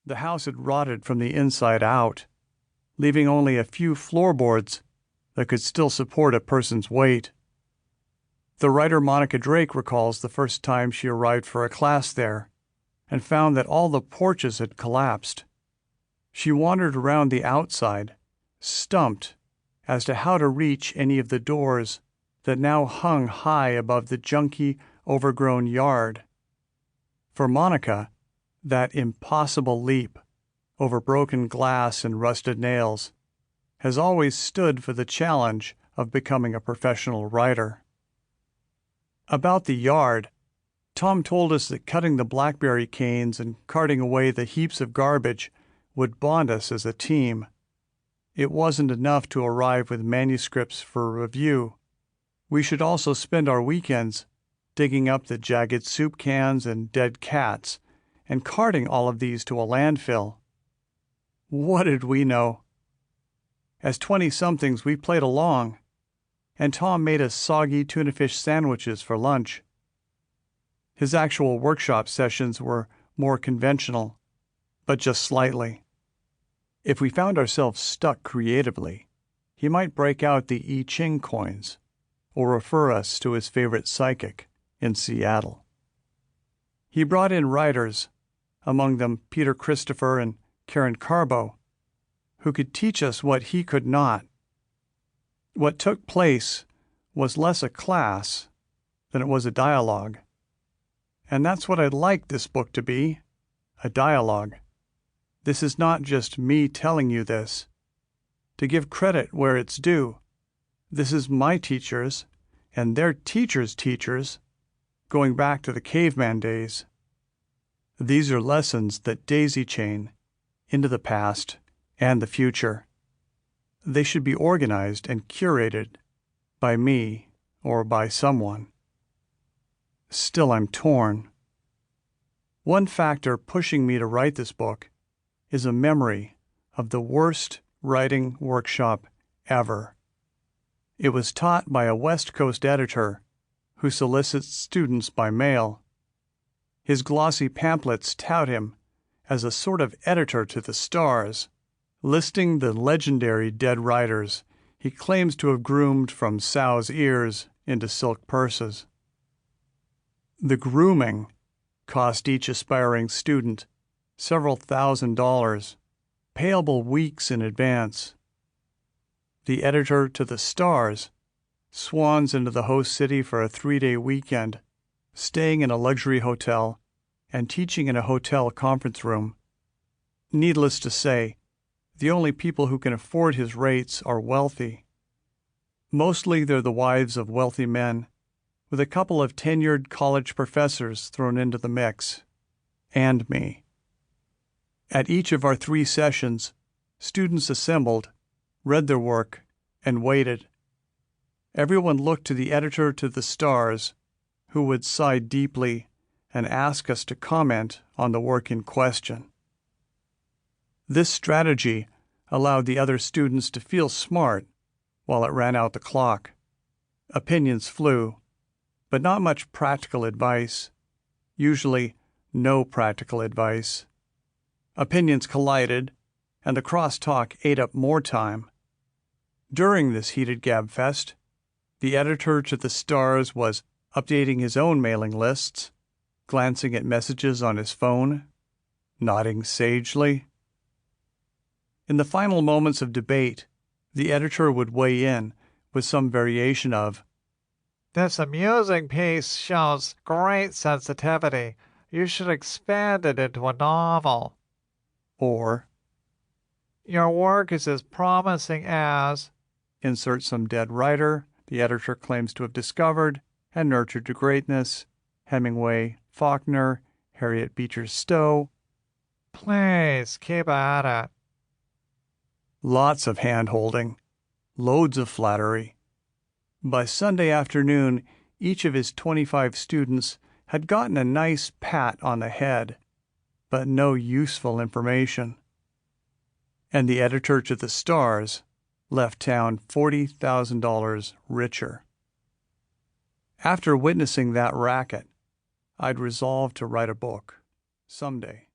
The house had rotted from the inside out, leaving only a few floorboards that could still support a person's weight. The writer Monica Drake recalls the first time she arrived for a class there and found that all the porches had collapsed. She wandered around the outside, stumped as to how to reach any of the doors that now hung high above the junky, overgrown yard. For Monica, that impossible leap over broken glass and rusted nails has always stood for the challenge of becoming a professional writer. About the yard, Tom told us that cutting the blackberry canes and carting away the heaps of garbage would bond us as a team. It wasn't enough to arrive with manuscripts for review. We should also spend our weekends digging up the jagged soup cans and dead cats and carting all of these to a landfill. What did we know? As 20-somethings, we played along, and Tom made us soggy tuna fish sandwiches for lunch. His actual workshop sessions were more conventional, but just slightly. If we found ourselves stuck creatively, he might break out the I Ching coins or refer us to his favorite psychic in Seattle. He brought in writers, among them Peter Christopher and Karen Carbo, who could teach us what he could not. What took place was less a class than it was a dialogue. And that's what I'd like this book to be, a dialogue. This is not just me telling you this. To give credit where it's due, this is my teachers and their teachers' teachers going back to the caveman days. These are lessons that daisy chain into the past and the future. They should be organized and curated by me or by someone. Still, I'm torn. One factor pushing me to write this book is a memory of the worst writing workshop ever. It was taught by a West Coast editor who solicits students by mail. His glossy pamphlets tout him as a sort of editor to the stars, listing the legendary dead writers he claims to have groomed from sow's ears into silk purses. The grooming cost each aspiring student several $1,000s, payable weeks in advance. The editor to the stars swans into the host city for a 3-day weekend, staying in a luxury hotel and teaching in a hotel conference room. Needless to say, the only people who can afford his rates are wealthy. Mostly they're the wives of wealthy men, with a couple of tenured college professors thrown into the mix, and me. At each of our 3 sessions, students assembled, read their work, and waited. Everyone looked to the editor to the stars, who would sigh deeply and ask us to comment on the work in question. This strategy allowed the other students to feel smart while it ran out the clock. Opinions flew, but not much practical advice, usually no practical advice. Opinions collided, and the crosstalk ate up more time. During this heated gabfest, the editor to the stars was updating his own mailing lists, glancing at messages on his phone, nodding sagely. In the final moments of debate, the editor would weigh in with some variation of, "This amusing piece shows great sensitivity. You should expand it into a novel." Or, "Your work is as promising as..." insert some dead writer the editor claims to have discovered and nurtured to greatness, Hemingway, Faulkner, Harriet Beecher Stowe. "Please, keep at it." Lots of hand-holding, loads of flattery. By Sunday afternoon, each of his 25 students had gotten a nice pat on the head, but no useful information. And the editor to the stars left town $40,000 richer. After witnessing that racket, I'd resolved to write a book someday.